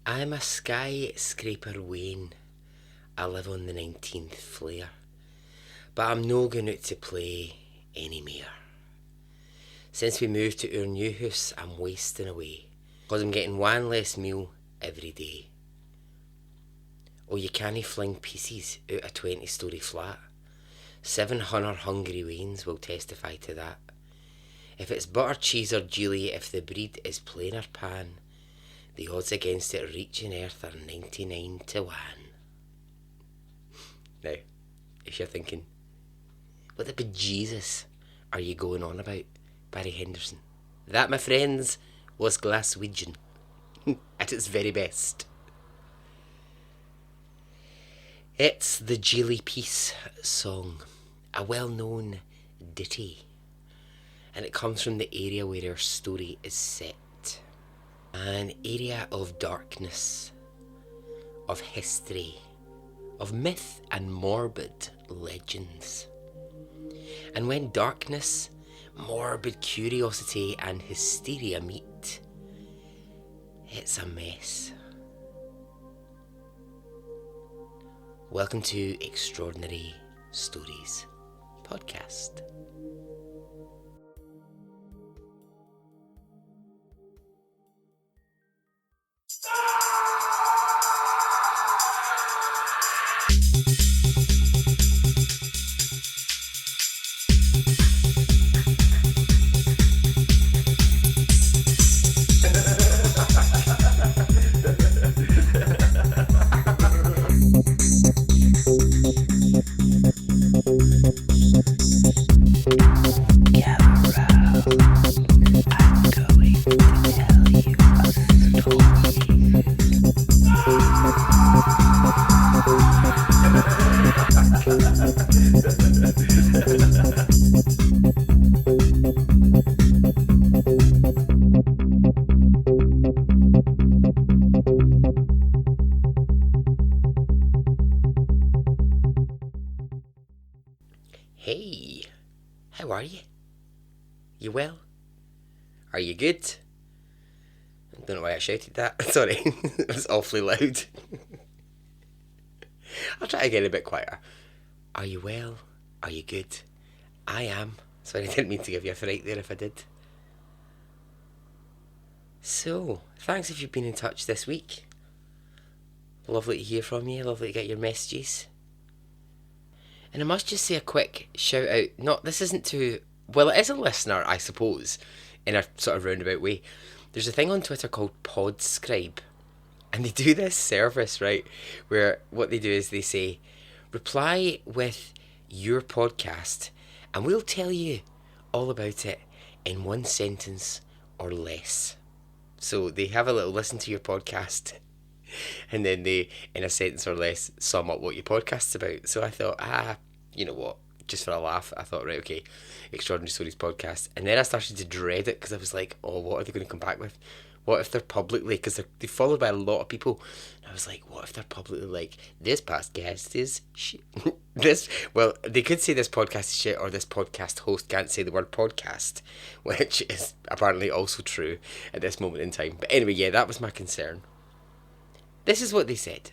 I'm a skyscraper Wayne. I live on the 19th flare. But I'm no going out to play any more. Since we moved to our new house, I'm wasting away. Cause I'm getting one less meal every day. Oh, you cannae fling pieces out a 20-storey flat. 700 hungry Waynes will testify to that. If it's butter, cheese or jelly, if the breed is plain or pan, the odds against it reaching earth are 99 to 1. Now, if you're thinking, what the bejesus are you going on about, Barry Henderson? That, my friends, was Glaswegian at its very best. It's the Jilly Peace song, a well-known ditty, and it comes from the area where our story is set. An area of darkness, of history, of myth and morbid legends. And when darkness, morbid curiosity and hysteria meet, it's a mess. Welcome to Extraordinary Stories Podcast. Hey, how are you? You well? Are you good? I don't know why I shouted that. Sorry, it was awfully loud. I'll try to get a bit quieter. Are you well? Are you good? I am. Sorry, I didn't mean to give you a fright there if I did. So, thanks if you've been in touch this week. Lovely to hear from you, lovely to get your messages. And I must just say a quick shout out. This isn't to, well, it is a listener, I suppose, in a sort of roundabout way. There's a thing on Twitter called Podscribe, and they do this service, right, where what they do is they say, reply with your podcast, and we'll tell you all about it in one sentence or less. So they have a little listen to your podcast, and then they, in a sentence or less, sum up what your podcast's about. So I thought, you know what, just for a laugh, I thought, right, okay, Extraordinary Stories Podcast. And then I started to dread it, because I was like, oh, what are they going to come back with? What if they're publicly, because they're followed by a lot of people, and I was like, what if they're publicly like, this podcast is shit. Well, they could say this podcast is shit, or this podcast host can't say the word podcast, which is apparently also true at this moment in time. But anyway, yeah, that was my concern. This is what they said.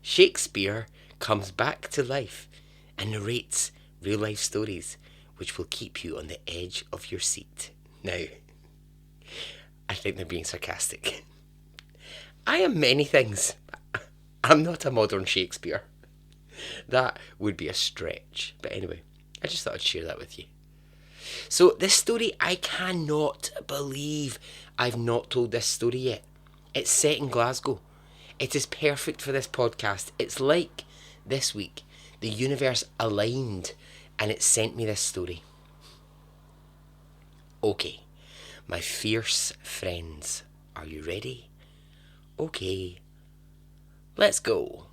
Shakespeare comes back to life and narrates real life stories which will keep you on the edge of your seat. Now, I think they're being sarcastic. I am many things. I'm not a modern Shakespeare. That would be a stretch. But anyway, I just thought I'd share that with you. So this story, I cannot believe I've not told this story yet. It's set in Glasgow. It is perfect for this podcast. It's like this week, the universe aligned and it sent me this story. Okay, my fierce friends, are you ready? Okay, let's go.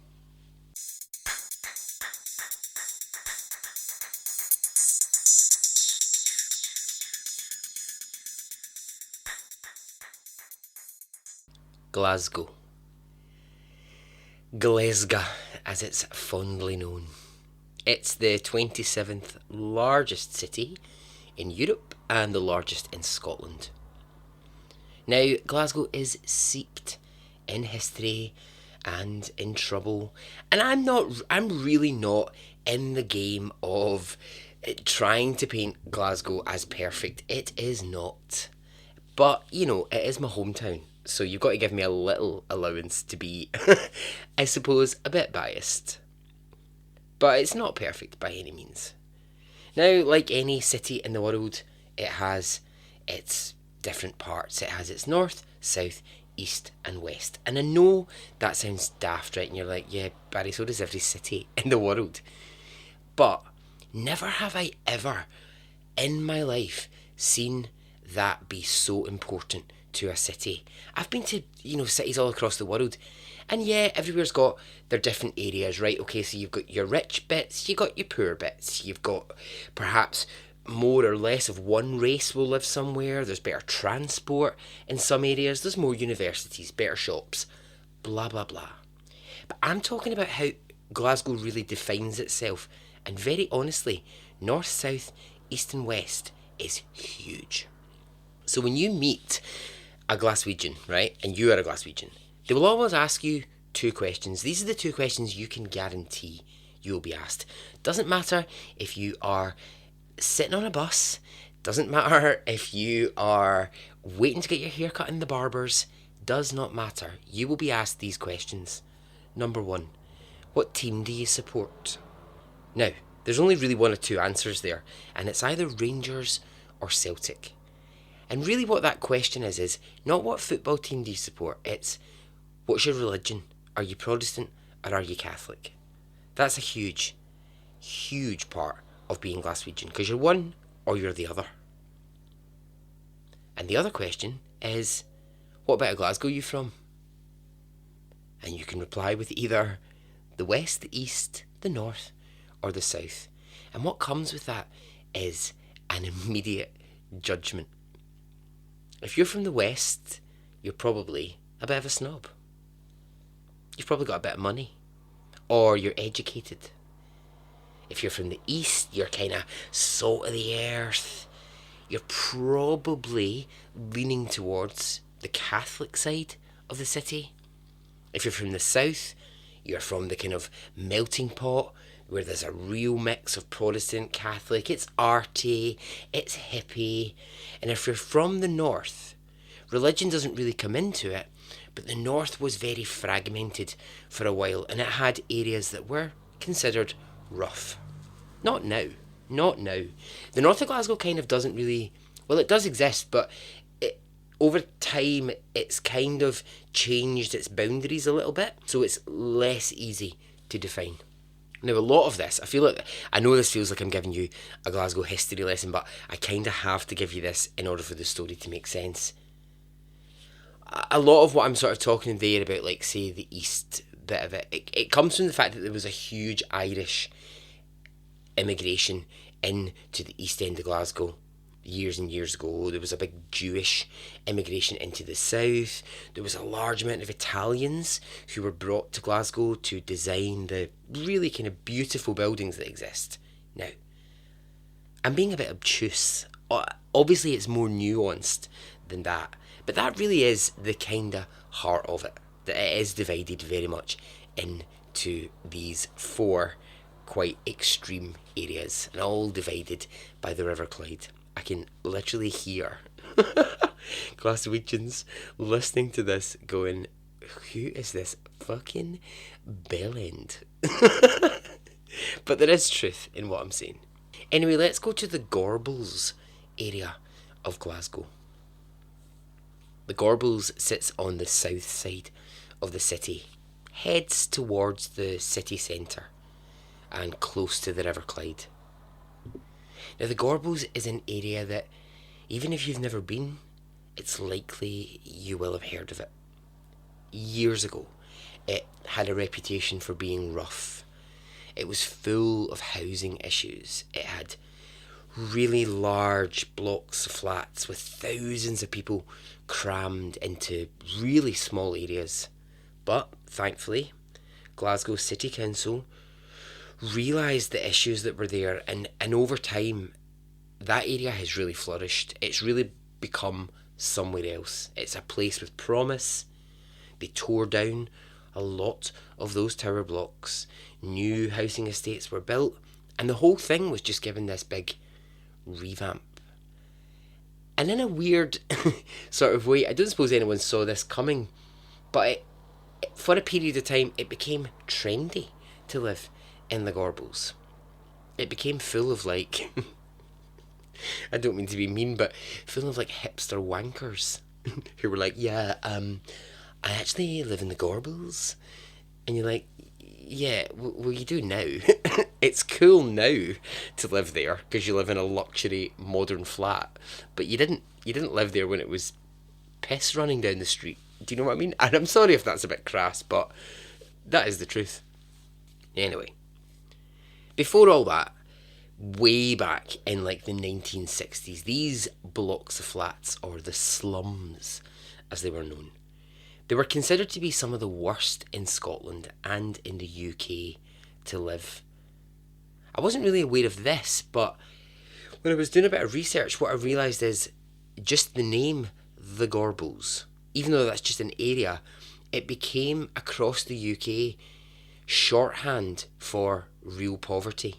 Glasgow. Glasgow, as it's fondly known. It's the 27th largest city in Europe and the largest in Scotland. Now, Glasgow is steeped in history and in trouble, and I'm really not in the game of trying to paint Glasgow as perfect. It is not. But, you know, it is my hometown, so you've got to give me a little allowance to be, I suppose, a bit biased. But it's not perfect by any means. Now, like any city in the world, it has its different parts. It has its north, south, east and west. And I know that sounds daft, right? And you're like, yeah, Barry, so does every city in the world. But never have I ever in my life seen that be so important to a city. I've been to, cities all across the world, and yeah, everywhere's got their different areas, right? Okay, so you've got your rich bits, you've got your poor bits, you've got perhaps more or less of one race will live somewhere, there's better transport in some areas, there's more universities, better shops, blah blah blah. But I'm talking about how Glasgow really defines itself, and very honestly, north, south, east and west is huge. So when you meet a Glaswegian, right, and you are a Glaswegian, they will always ask you two questions. These are the two questions you can guarantee you will be asked. Doesn't matter if you are sitting on a bus, doesn't matter if you are waiting to get your hair cut in the barbers, does not matter. You will be asked these questions. Number one, what team do you support? Now, there's only really one or two answers there, and it's either Rangers or Celtic. And really what that question is not what football team do you support, it's what's your religion? Are you Protestant or are you Catholic? That's a huge, huge part of being Glaswegian, because you're one or you're the other. And the other question is, what bit of Glasgow are you from? And you can reply with either the west, the east, the north, or the south. And what comes with that is an immediate judgment. If you're from the west, you're probably a bit of a snob. You've probably got a bit of money. Or you're educated. If you're from the east, you're kind of salt of the earth. You're probably leaning towards the Catholic side of the city. If you're from the south, you're from the kind of melting pot where there's a real mix of Protestant, Catholic. It's arty, it's hippie. And if you're from the north, religion doesn't really come into it, but the north was very fragmented for a while, and it had areas that were considered rough. Not now. The north of Glasgow kind of doesn't really... Well, it does exist, but over time it's kind of changed its boundaries a little bit, so it's less easy to define. Now, a lot of this, I know this feels like I'm giving you a Glasgow history lesson, but I kind of have to give you this in order for the story to make sense. A lot of what I'm sort of talking there about, like, say, the east bit of it comes from the fact that there was a huge Irish immigration into the east end of Glasgow years and years ago. There was a big Jewish immigration into the south. There was a large amount of Italians who were brought to Glasgow to design the really kind of beautiful buildings that exist now. I'm being a bit obtuse. Obviously it's more nuanced than that, but that really is the kind of heart of it, that it is divided very much into these four quite extreme areas, and all divided by the River Clyde. I can literally hear Glaswegians listening to this going, who is this fucking bellend? But there is truth in what I'm saying. Anyway, let's go to the Gorbals area of Glasgow. The Gorbals sits on the south side of the city, heads towards the city centre and close to the River Clyde. Now, the Gorbals is an area that, even if you've never been, it's likely you will have heard of it. Years ago, it had a reputation for being rough. It was full of housing issues. It had really large blocks of flats with thousands of people crammed into really small areas. But, thankfully, Glasgow City Council realised the issues that were there, and over time that area has really flourished. It's really become somewhere else. It's a place with promise. They tore down a lot of those tower blocks. New housing estates were built, and the whole thing was just given this big revamp. And in a weird sort of way, I don't suppose anyone saw this coming, but for a period of time, it became trendy to live in the Gorbals. It became full of like, I don't mean to be mean, but full of like hipster wankers who were like, yeah, I actually live in the Gorbals. And you're like, yeah, well you do now. It's cool now to live there because you live in a luxury modern flat, but you didn't live there when it was piss running down the street. Do you know what I mean? And I'm sorry if that's a bit crass, but that is the truth. Anyway, before all that, way back in like the 1960s, these blocks of flats, or the slums as they were known, they were considered to be some of the worst in Scotland and in the UK to live. I wasn't really aware of this, but when I was doing a bit of research, what I realised is just the name, the Gorbals, even though that's just an area, it became across the UK shorthand for real poverty.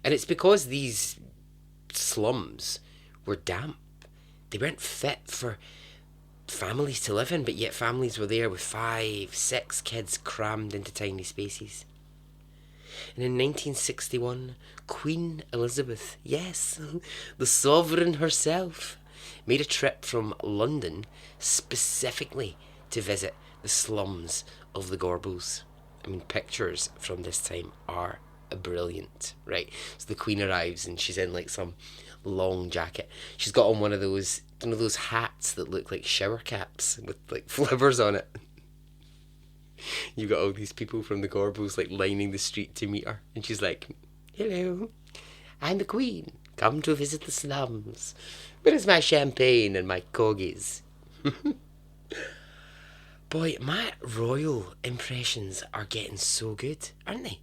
And it's because these slums were damp. They weren't fit for families to live in, but yet families were there with 5, 6 kids crammed into tiny spaces. And in 1961, Queen Elizabeth, yes, the sovereign herself, made a trip from London specifically to visit the slums of the Gorbals. I mean, pictures from this time are brilliant, right? So the Queen arrives and she's in like some long jacket. She's got on one of those hats that look like shower caps with like flowers on it. You've got all these people from the Gorbals like lining the street to meet her, and she's like, hello, I'm the Queen, come to visit the slums. Where is my champagne and my corgis? Boy, my royal impressions are getting so good, aren't they?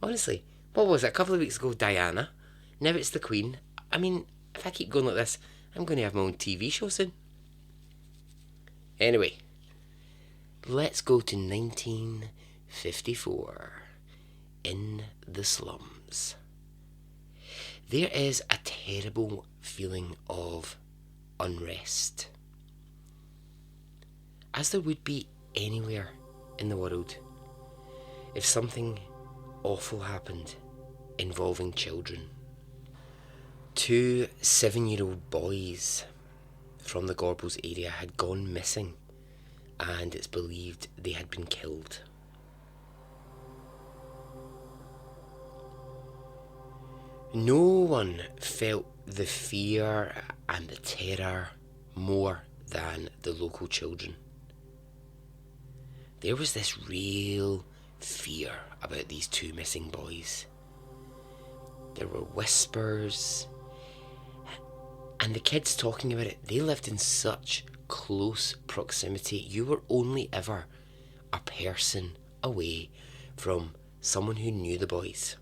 Honestly, what was it? A couple of weeks ago, Diana. Now it's the Queen. I mean, if I keep going like this, I'm going to have my own TV show soon. Anyway, let's go to 1954 in the slums. There is a terrible feeling of unrest, as there would be anywhere in the world if something awful happened involving children. 2 7-year-old boys from the Gorbals area had gone missing, and it's believed they had been killed. No one felt the fear and the terror more than the local children. There was this real fear about these 2 missing boys. There were whispers, and the kids talking about it, they lived in such close proximity. You were only ever a person away from someone who knew the boys.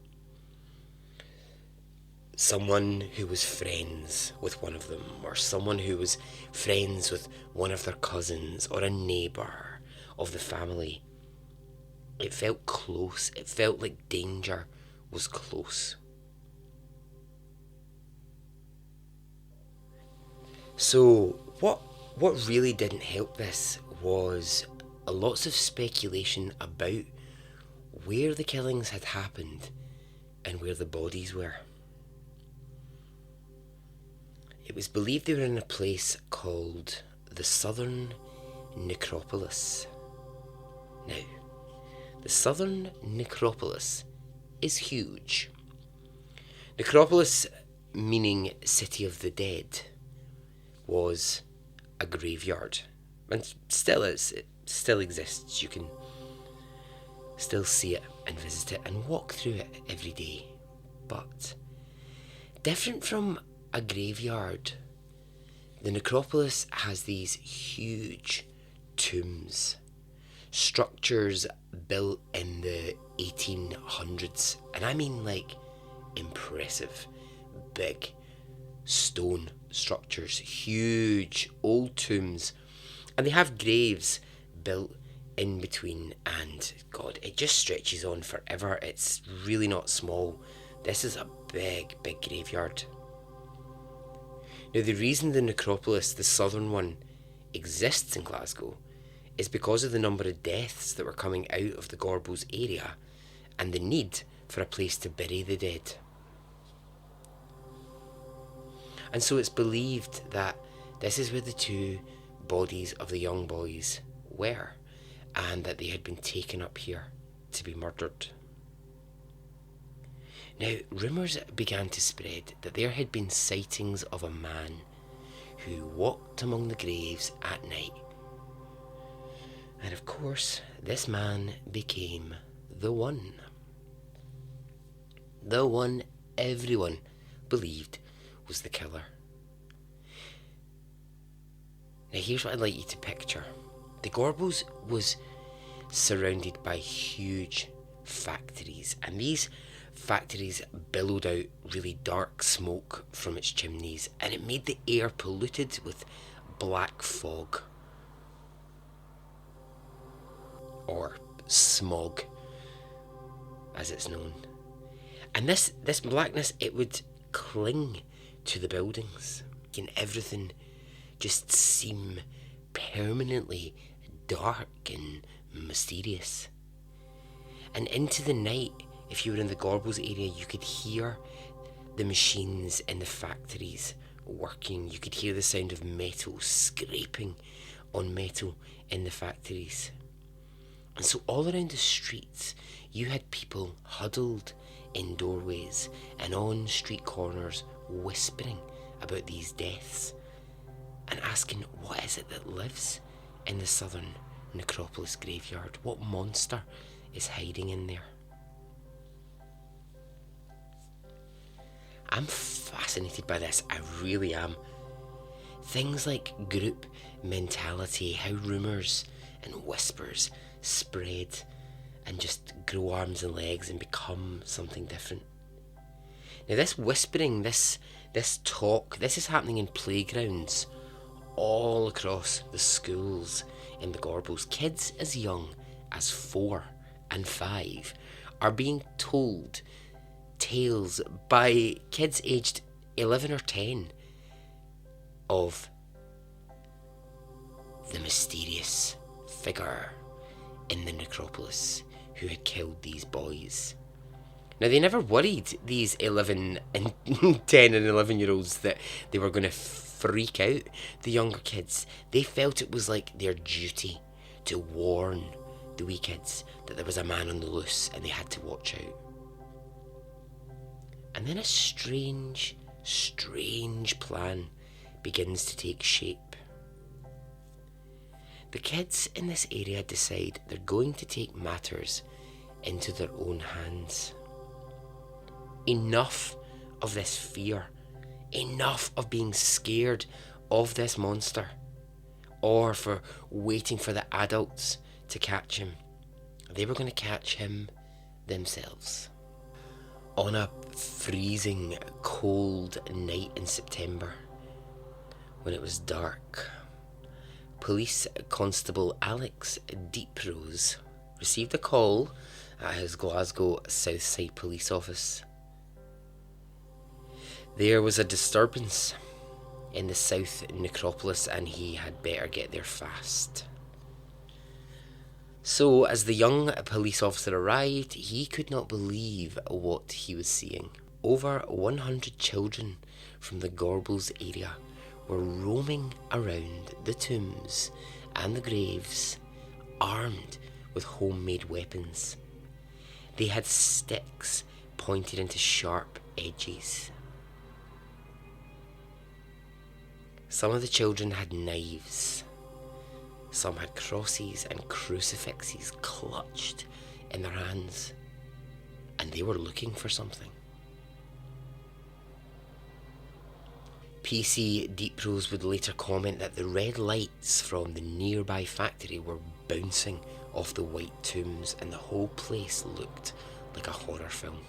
Someone who was friends with one of them, or someone who was friends with one of their cousins, or a neighbour of the family. It felt close. It felt like danger was close. So what really didn't help this was lots of speculation about where the killings had happened and where the bodies were. It was believed they were in a place called the Southern Necropolis. Now, the Southern Necropolis is huge. Necropolis, meaning City of the Dead, was a graveyard, and still is. It still exists. You can still see it and visit it and walk through it every day. But different from a graveyard, the necropolis has these huge tombs, structures built in the 1800s, and I mean like impressive, big stone structures, huge old tombs, and they have graves built in between, and God, it just stretches on forever. It's really not small. This is a big graveyard. Now, the reason the necropolis, the southern one, exists in Glasgow is because of the number of deaths that were coming out of the Gorbals area and the need for a place to bury the dead. And so it's believed that this is where the two bodies of the young boys were, and that they had been taken up here to be murdered. Now, rumours began to spread that there had been sightings of a man who walked among the graves at night. And of course, this man became the one. The one everyone believed was the killer. Now here's what I'd like you to picture. The Gorbals was surrounded by huge factories, and these factories billowed out really dark smoke from its chimneys, and it made the air polluted with black fog, or smog as it's known. And this blackness, it would cling to the buildings, making everything just seem permanently dark and mysterious. And into the night, if you were in the Gorbals area, you could hear the machines in the factories working. You could hear the sound of metal scraping on metal in the factories. And so all around the streets, you had people huddled in doorways and on street corners whispering about these deaths and asking, what is it that lives in the southern necropolis graveyard? What monster is hiding in there? I'm fascinated by this, I really am. Things like group mentality, how rumours and whispers spread and just grow arms and legs and become something different. Now this whispering, this talk, this is happening in playgrounds all across the schools in the Gorbals. Kids as young as 4 and 5 are being told tales by kids aged 11 or 10 of the mysterious figure in the necropolis who had killed these boys. Now they never worried these 11 and 10 and 11 year olds that they were going to freak out the younger kids. They felt it was like their duty to warn the wee kids that there was a man on the loose and they had to watch out. And then a strange plan begins to take shape. The kids in this area decide they're going to take matters into their own hands. Enough of this fear. Enough of being scared of this monster, or for waiting for the adults to catch him. They were going to catch him themselves. On a freezing cold night in September, when it was dark, Police Constable Alex Deeprose received a call at his Glasgow Southside Police office. There was a disturbance in the South Necropolis and he had better get there fast. So, as the young police officer arrived, he could not believe what he was seeing. Over 100 children from the Gorbals area were roaming around the tombs and the graves, armed with homemade weapons. They had sticks pointed into sharp edges. Some of the children had knives. Some had crosses and crucifixes clutched in their hands, and they were looking for something. PC Deeprose would later comment that the red lights from the nearby factory were bouncing off the white tombs and the whole place looked like a horror film.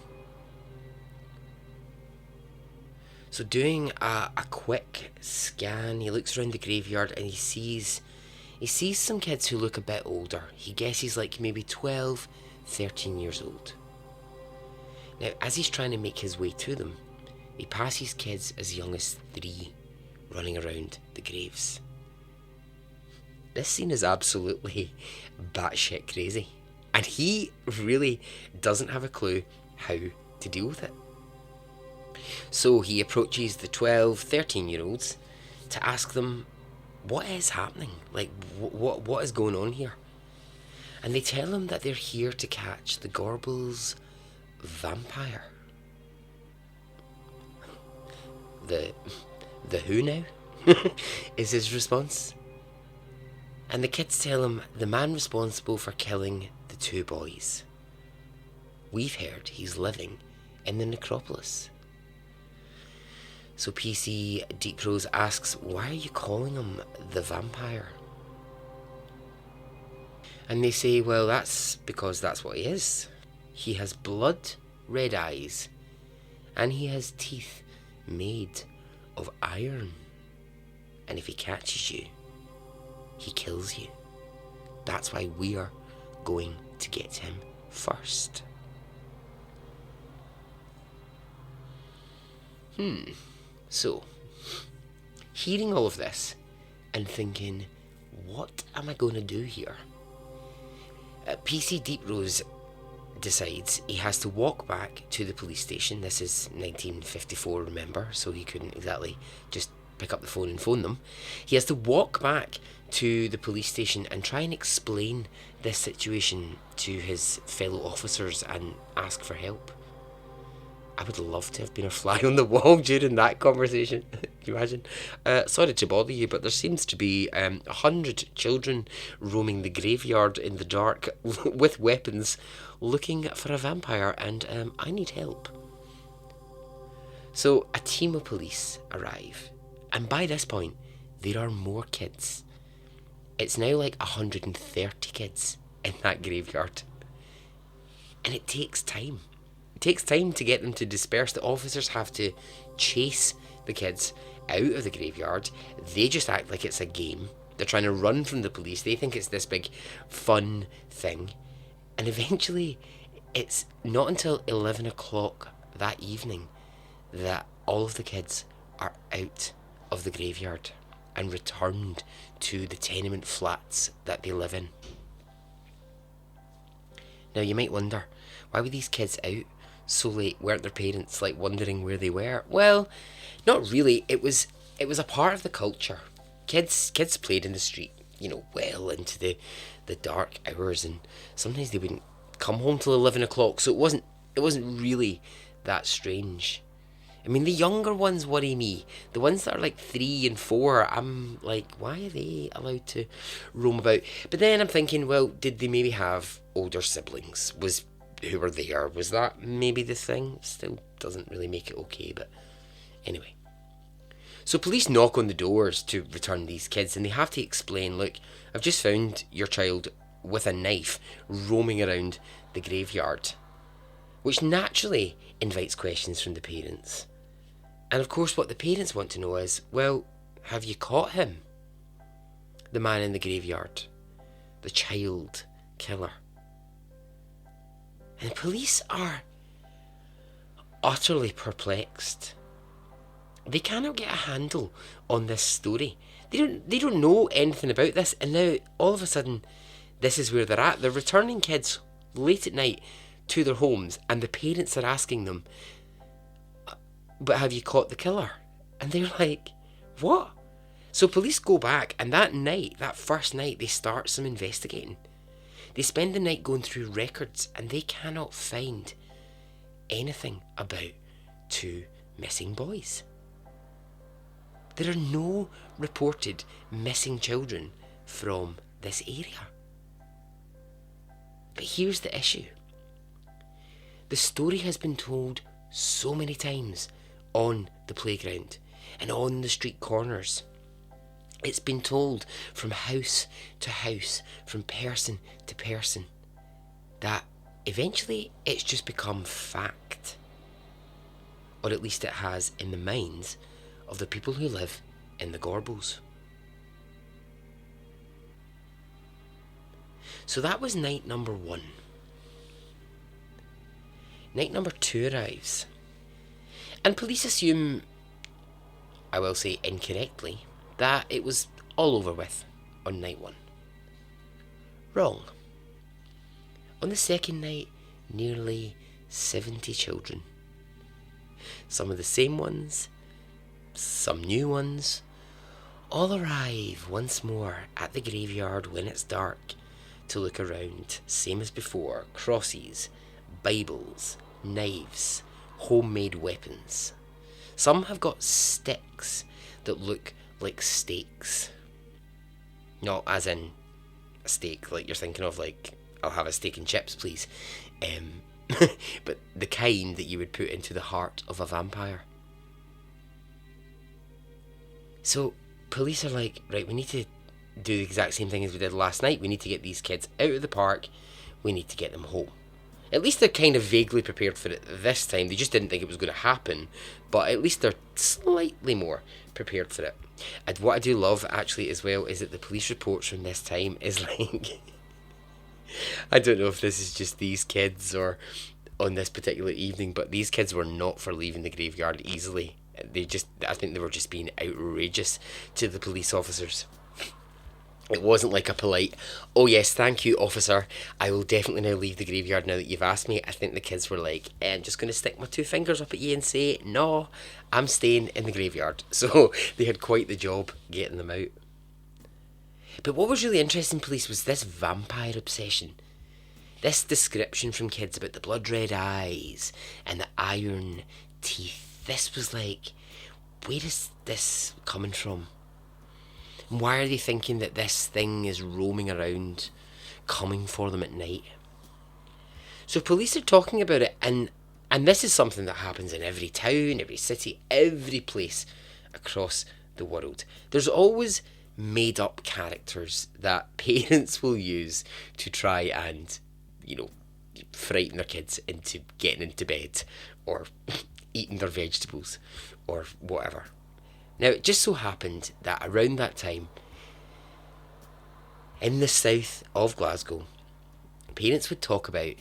So doing a quick scan, he looks around the graveyard and he sees some kids who look a bit older. He guesses like maybe 12, 13 years old. Now, as he's trying to make his way to them, he passes kids as young as 3 running around the graves. This scene is absolutely batshit crazy, and he really doesn't have a clue how to deal with it. So he approaches the 12, 13-year-olds to ask them what is happening, like what is going on here. And they tell him that they're here to catch the Gorbals vampire. The who now? is his response. And the kids tell him the man responsible for killing the 2 boys. We've heard he's living in the Necropolis. So PC Deep Rose asks, why are you calling him the vampire? And they say, well, that's because that's what he is. He has blood red eyes, and he has teeth made of iron. And if he catches you, he kills you. That's why we are going to get him first. So, hearing all of this and thinking, what am I going to do here? PC Deep Rose decides he has to walk back to the police station. This is 1954, remember, so he couldn't exactly just pick up the phone and phone them. He has to walk back to the police station and try and explain this situation to his fellow officers and ask for help. I would love to have been a fly on the wall during that conversation. Can you imagine? Sorry to bother you, but there seems to be 100 children roaming the graveyard in the dark with weapons looking for a vampire, and I need help. So a team of police arrive, and by this point there are more kids. It's now like 130 kids in that graveyard, and it takes time. It takes time to get them to disperse. The officers have to chase the kids out of the graveyard. They just act like it's a game. They're trying to run from the police. They think it's this big fun thing. And eventually, it's not until 11 o'clock that evening that all of the kids are out of the graveyard and returned to the tenement flats that they live in. Now you might wonder, why were these kids out so late? Weren't their parents like wondering where they were? Well, not really. It was a part of the culture. Kids played in the street, well into the dark hours, and sometimes they wouldn't come home till 11 o'clock. So it wasn't really that strange. I mean, the younger ones worry me. The ones that are like 3 and 4, I'm like, why are they allowed to roam about? But then I'm thinking, well, did they maybe have older siblings who were there? Was that maybe the thing? Still doesn't really make it okay, but anyway. So police knock on the doors to return these kids, and they have to explain, look, I've just found your child with a knife roaming around the graveyard, which naturally invites questions from the parents. And of course what the parents want to know is, well, have you caught him? The man in the graveyard, the child killer. And the police are utterly perplexed. They cannot get a handle on this story. They don't know anything about this, and now all of a sudden this is where they're at. They're returning kids late at night to their homes, and the parents are asking them, but have you caught the killer? And they're like, what? So police go back, and that first night, they start some investigating. They spend the night going through records, and they cannot find anything about 2 missing boys. There are no reported missing children from this area. But here's the issue. The story has been told so many times on the playground and on the street corners. It's been told from house to house, from person to person, that eventually it's just become fact. or at least it has in the minds of the people who live in the Gorbals. So that was night number 1. Night number 2 arrives, and police assume, I will say incorrectly, that it was all over with on night 1. Wrong. On the second night, nearly 70 children. Some of the same ones, some new ones, all arrive once more at the graveyard when it's dark to look around, same as before. Crosses, Bibles, knives, homemade weapons. Some have got sticks that look like steaks. Not as in a steak like you're thinking of, like, I'll have a steak and chips please. But the kind that you would put into the heart of a vampire. So police are like, right, we need to do the exact same thing as we did last night. We need to get these kids out of the park. We need to get them home. At least they're kind of vaguely prepared for it this time. They just didn't think it was going to happen, but at least they're slightly more prepared for it. And what I do love, actually, as well, is that the police reports from this time is like... I don't know if this is just these kids or on this particular evening, but these kids were not for leaving the graveyard easily. I think they were just being outrageous to the police officers. It wasn't like a polite, oh yes, thank you officer, I will definitely now leave the graveyard now that you've asked me. I think the kids were like, I'm just going to stick my 2 fingers up at you and say, no, I'm staying in the graveyard. So they had quite the job getting them out. But what was really interesting, police, was this vampire obsession. This description from kids about the blood red eyes and the iron teeth. This was like, where is this coming from? And why are they thinking that this thing is roaming around, coming for them at night? So police are talking about it, and this is something that happens in every town, every city, every place across the world. There's always made up characters that parents will use to try and, frighten their kids into getting into bed or eating their vegetables or whatever. Now, it just so happened that around that time, in the south of Glasgow, parents would talk about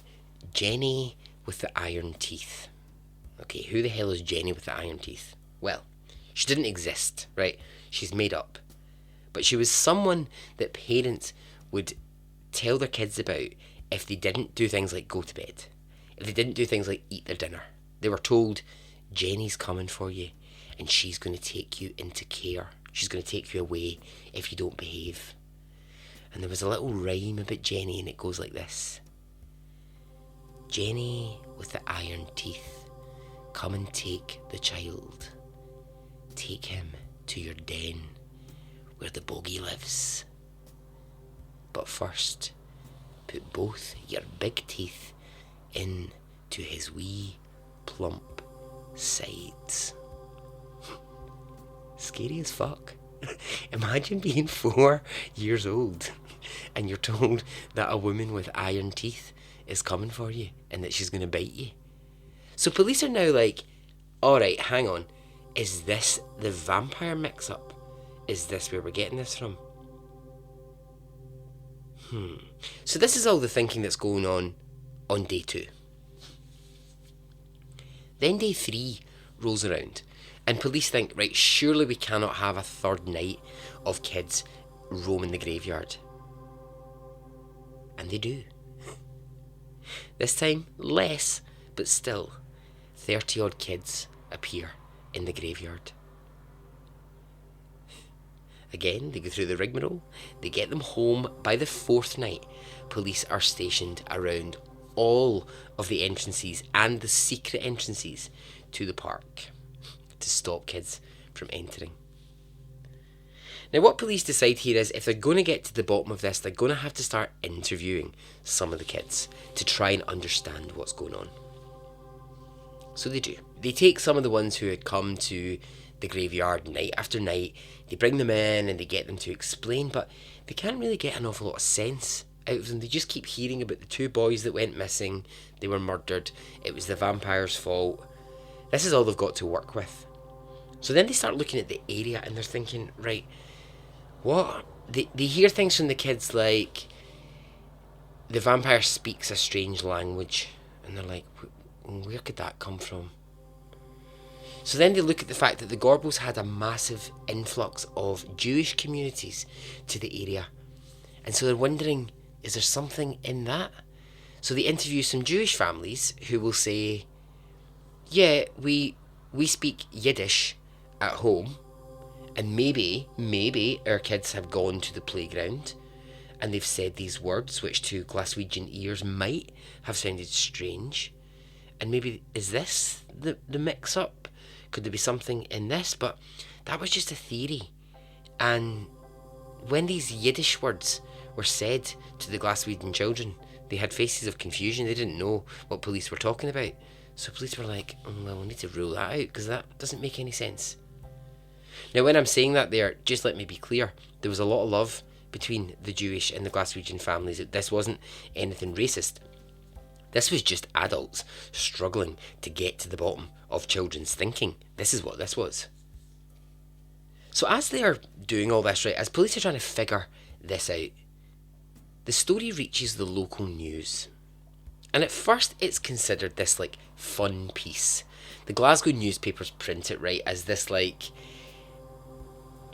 Jenny with the iron teeth. Okay, who the hell is Jenny with the iron teeth? Well, she didn't exist, right? She's made up. But she was someone that parents would tell their kids about if they didn't do things like go to bed. If they didn't do things like eat their dinner. They were told, Jenny's coming for you and she's going to take you into care. She's going to take you away if you don't behave. And there was a little rhyme about Jenny, and it goes like this. Jenny with the iron teeth, come and take the child. Take him to your den where the bogey lives. But first, put both your big teeth into his wee, plump sides. Scary as fuck. Imagine being 4 years old and you're told that a woman with iron teeth is coming for you and that she's going to bite you. So police are now like, alright, hang on. Is this the vampire mix-up? Is this where we're getting this from? So this is all the thinking that's going on day 2. Then day 3 rolls around, and police think, right, surely we cannot have a third night of kids roaming the graveyard. And they do. This time, less, but still, 30 odd kids appear in the graveyard. Again, they go through the rigmarole, they get them home. By the 4th night, police are stationed around all of the entrances and the secret entrances to the park to stop kids from entering. Now, what police decide here is if they're going to get to the bottom of this, they're going to have to start interviewing some of the kids to try and understand what's going on. So they do. They take some of the ones who had come to the graveyard night after night, they bring them in and they get them to explain, but they can't really get an awful lot of sense out of them. They just keep hearing about the 2 boys that went missing, they were murdered, it was the vampire's fault, This is all they've got to work with. So then they start looking at the area and they're thinking, right, what? They hear things from the kids like, the vampire speaks a strange language. And they're like, where could that come from? So then they look at the fact that the Gorbals had a massive influx of Jewish communities to the area. And so they're wondering, is there something in that? So they interview some Jewish families who will say, yeah, we speak Yiddish at home, and maybe our kids have gone to the playground and they've said these words which to Glaswegian ears might have sounded strange. And maybe, is this the mix-up? Could there be something in this? But that was just a theory. And when these Yiddish words were said to the Glaswegian children, they had faces of confusion. They didn't know what police were talking about. So police were like, well, we need to rule that out because that doesn't make any sense. Now, when I'm saying that there, just let me be clear. There was a lot of love between the Jewish and the Glaswegian families. This wasn't anything racist. This was just adults struggling to get to the bottom of children's thinking. This is what this was. So as they are doing all this, right, as police are trying to figure this out, the story reaches the local news. And at first it's considered this like fun piece. The Glasgow newspapers print it, right, as this like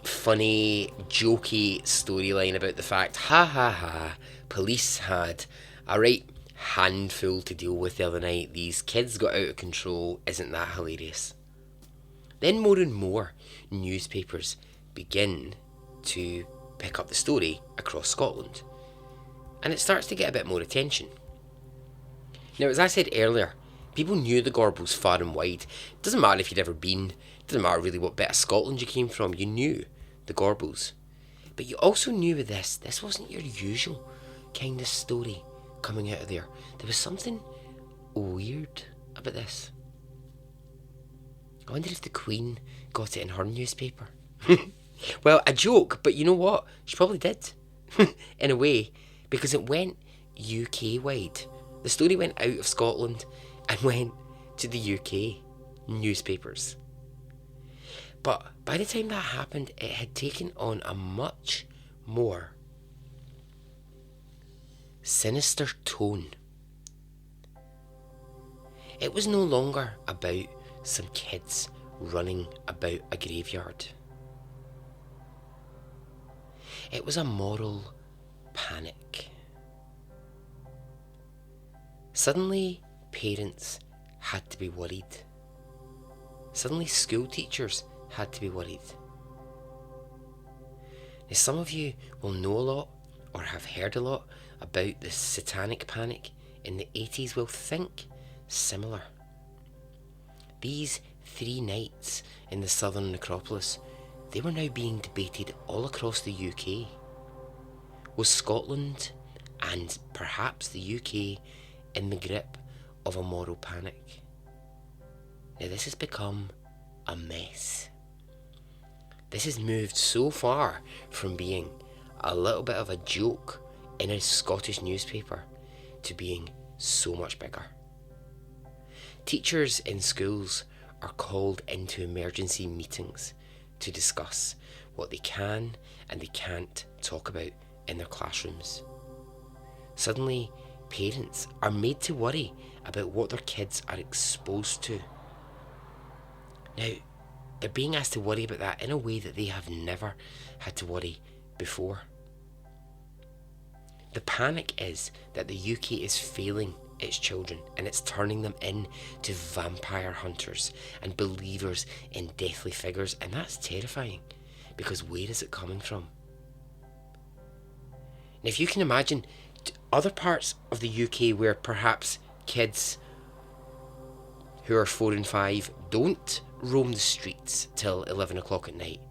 funny, jokey storyline about the fact, police had a right handful to deal with the other night. These kids got out of control. Isn't that hilarious? Then more and more newspapers begin to pick up the story across Scotland. And it starts to get a bit more attention. Now, as I said earlier, people knew the Gorbals far and wide. It doesn't matter if you'd ever been. It doesn't matter really what bit of Scotland you came from. You knew the Gorbals. But you also knew with this wasn't your usual kind of story coming out of there. There was something weird about this. I wonder if the Queen got it in her newspaper. Well, a joke, but you know what? She probably did. In a way, because it went UK wide. The story went out of Scotland and went to the UK newspapers. But by the time that happened, it had taken on a much more sinister tone. It was no longer about some kids running about a graveyard. It was a moral panic. Suddenly, parents had to be worried. Suddenly, school teachers had to be worried. Now, some of you will know a lot or have heard a lot about the satanic panic in the 80s will think similar. These 3 nights in the southern Necropolis, they were now being debated all across the UK. Was Scotland and perhaps the UK in the grip of a moral panic? Now this has become a mess. This has moved so far from being a little bit of a joke in a Scottish newspaper to being so much bigger. Teachers in schools are called into emergency meetings to discuss what they can and they can't talk about in their classrooms. Suddenly, parents are made to worry about what their kids are exposed to. Now, they're being asked to worry about that in a way that they have never had to worry before. The panic is that the UK is failing its children and it's turning them into vampire hunters and believers in deathly figures, and that's terrifying because where is it coming from? Now, if you can imagine other parts of the UK where perhaps kids who are 4 and 5 don't roam the streets till 11 o'clock at night,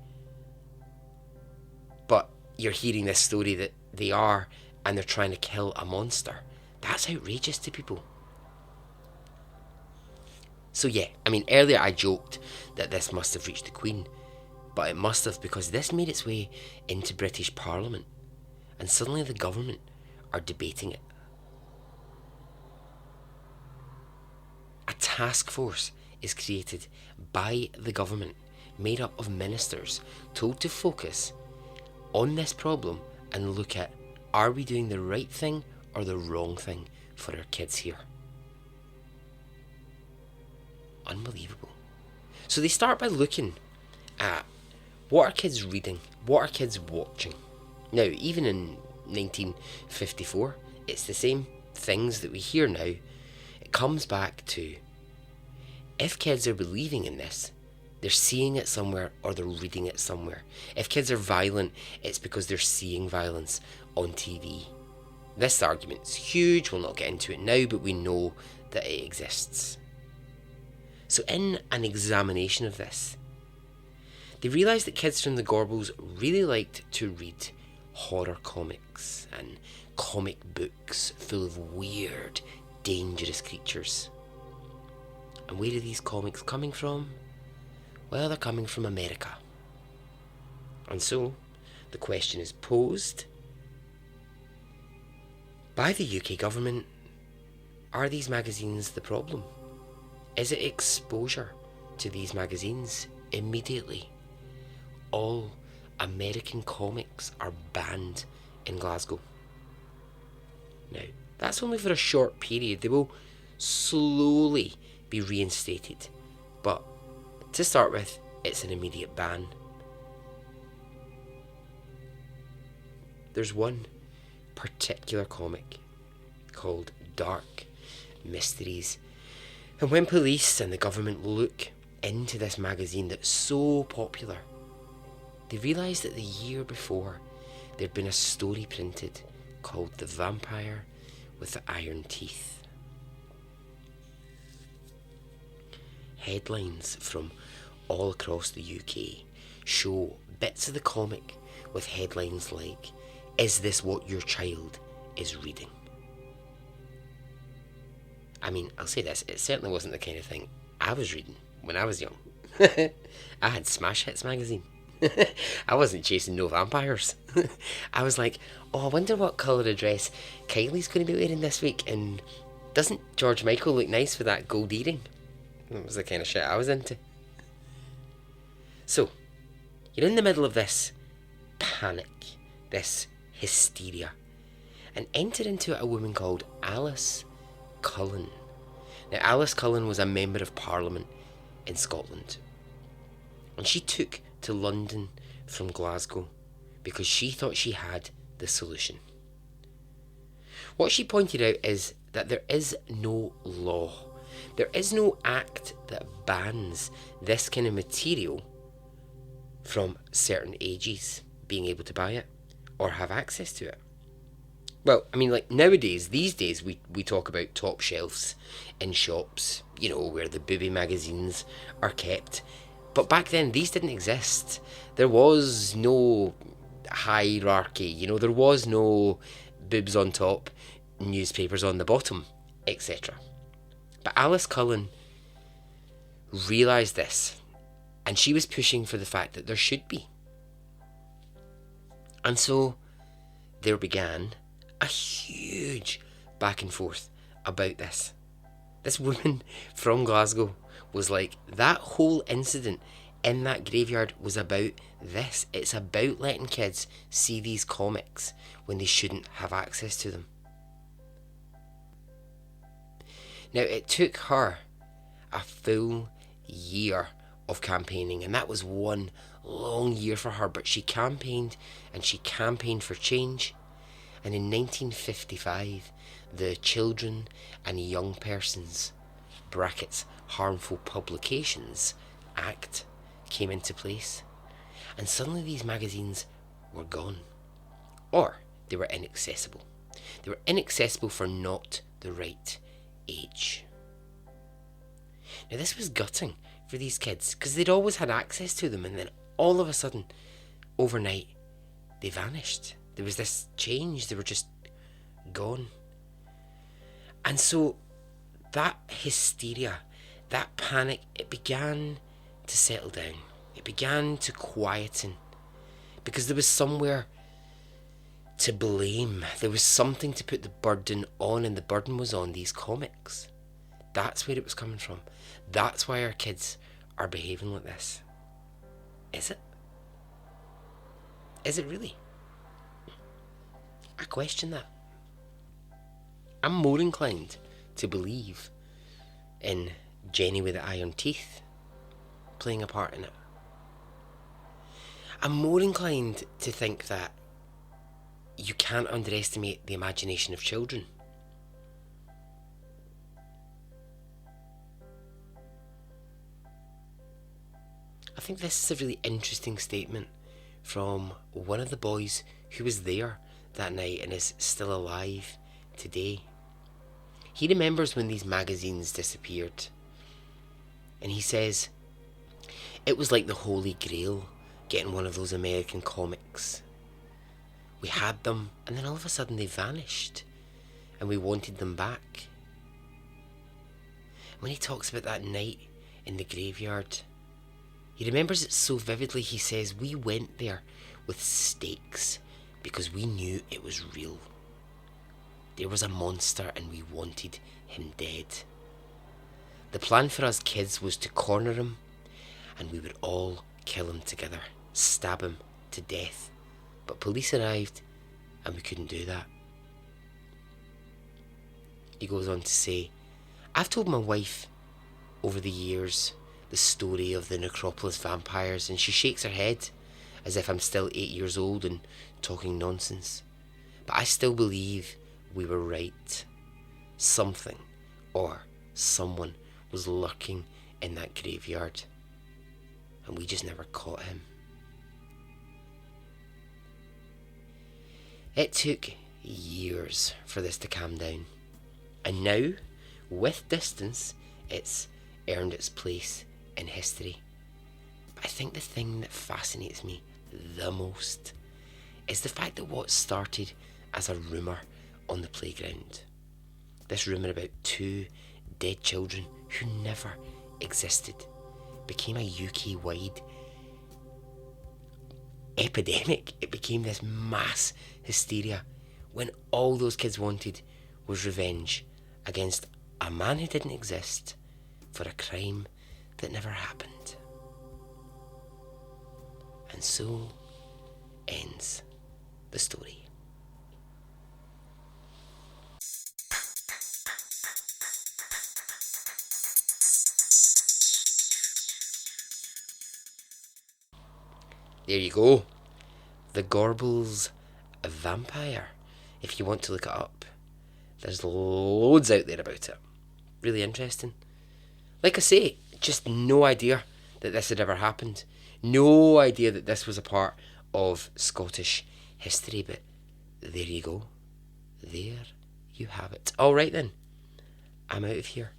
but you're hearing this story that they are and they're trying to kill a monster. That's outrageous to people. So yeah, I mean, earlier I joked that this must have reached the Queen, but it must have, because this made its way into British Parliament and suddenly the government are debating it. A task force is created by the government, made up of ministers told to focus on this problem and look at, are we doing the right thing or the wrong thing for our kids here? Unbelievable. So they start by looking at what are kids reading, what are kids watching. Now, even in 1954, it's the same things that we hear now. It comes back to, if kids are believing in this, they're seeing it somewhere or they're reading it somewhere. If kids are violent, it's because they're seeing violence on TV. This argument's huge, we'll not get into it now, but we know that it exists. So in an examination of this, they realised that kids from the Gorbals really liked to read horror comics and comic books full of weird, dangerous creatures. And where are these comics coming from? Well, they're coming from America. And so, the question is posed by the UK government, are these magazines the problem? Is it exposure to these magazines immediately? All American comics are banned in Glasgow. Now, that's only for a short period. They will slowly be reinstated. But to start with, it's an immediate ban. There's one particular comic called Dark Mysteries. And when police and the government look into this magazine that's so popular, they realise that the year before there'd been a story printed called The Vampire with the Iron Teeth. Headlines from all across the UK show bits of the comic with headlines like, "Is this what your child is reading?" I mean, I'll say this, it certainly wasn't the kind of thing I was reading when I was young. I had Smash Hits magazine. I wasn't chasing no vampires. I was like, oh, I wonder what colour of dress Kylie's going to be wearing this week, and doesn't George Michael look nice with that gold earring? That was the kind of shit I was into. So, you're in the middle of this panic, this hysteria, and enter into it a woman called Alice Cullen. Now, Alice Cullen was a member of Parliament in Scotland, and she took to London from Glasgow because she thought she had the solution. What she pointed out is that there is no law, there is no act that bans this kind of material from certain ages being able to buy it or have access to it. Well, I mean, like nowadays, these days, we talk about top shelves in shops, you know, where the booby magazines are kept. But back then, these didn't exist. There was no hierarchy, you know, there was no boobs on top, newspapers on the bottom, etc. But Alice Cullen realised this, and she was pushing for the fact that there should be. And so there began a huge back and forth about this. This woman from Glasgow was like, that whole incident in that graveyard was about this. It's about letting kids see these comics when they shouldn't have access to them. Now, it took her a full year of campaigning, and that was one long year for her, but she campaigned and she campaigned for change. And in 1955, the Children and Young Persons (brackets Harmful Publications) Act came into place, and suddenly these magazines were gone, or they were inaccessible. They were inaccessible for not the right age. Now, this was gutting for these kids because they'd always had access to them, and then all of a sudden, overnight, they vanished. There was this change, they were just gone. And so that hysteria, that panic, it began to settle down. It began to quieten because there was somewhere to blame. There was something to put the burden on, and the burden was on these comics. That's where it was coming from. That's why our kids are behaving like this. Is it? Is it really? I question that. I'm more inclined to believe in Jenny with the iron teeth playing a part in it. I'm more inclined to think that you can't underestimate the imagination of children. I think this is a really interesting statement from one of the boys who was there that night and is still alive today. He remembers when these magazines disappeared, and he says, it was like the Holy Grail getting one of those American comics. We had them, and then all of a sudden they vanished, and we wanted them back. When he talks about that night in the graveyard, he remembers it so vividly. He says, we went there with stakes because we knew it was real. There was a monster and we wanted him dead. The plan for us kids was to corner him, and we would all kill him together, stab him to death. But police arrived and we couldn't do that. He goes on to say, I've told my wife over the years the story of the Necropolis vampires, and she shakes her head as if I'm still 8 years old and talking nonsense. But I still believe we were right. Something or someone was lurking in that graveyard, and we just never caught him. It took years for this to calm down, and now, with distance, it's earned its place in history. But I think the thing that fascinates me the most is the fact that what started as a rumour on the playground, this rumour about 2 dead children who never existed, became a UK-wide epidemic. It became this mass hysteria when all those kids wanted was revenge against a man who didn't exist for a crime that never happened. And so ends the story. There you go. The Gorbals vampire. If you want to look it up, there's loads out there about it. Really interesting. Like I say, just no idea that this had ever happened. No idea that this was a part of Scottish history, but there you go. There you have it. Alright then, I'm out of here.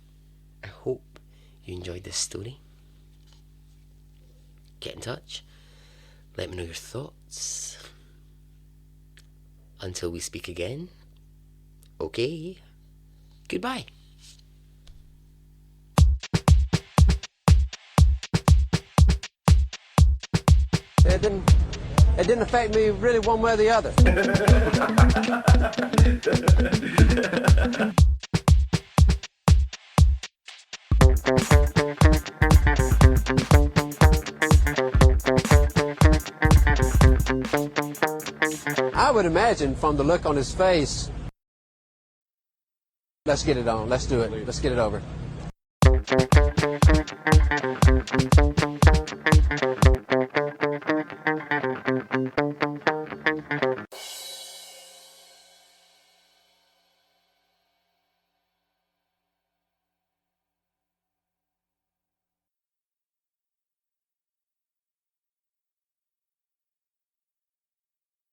I hope you enjoyed this story. Get in touch. Let me know your thoughts. Until we speak again, okay, goodbye. It didn't affect me really one way or the other. I would imagine from the look on his face, let's get it on, let's do it, let's get it over.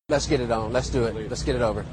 Let's get it on, let's do it, let's get it over.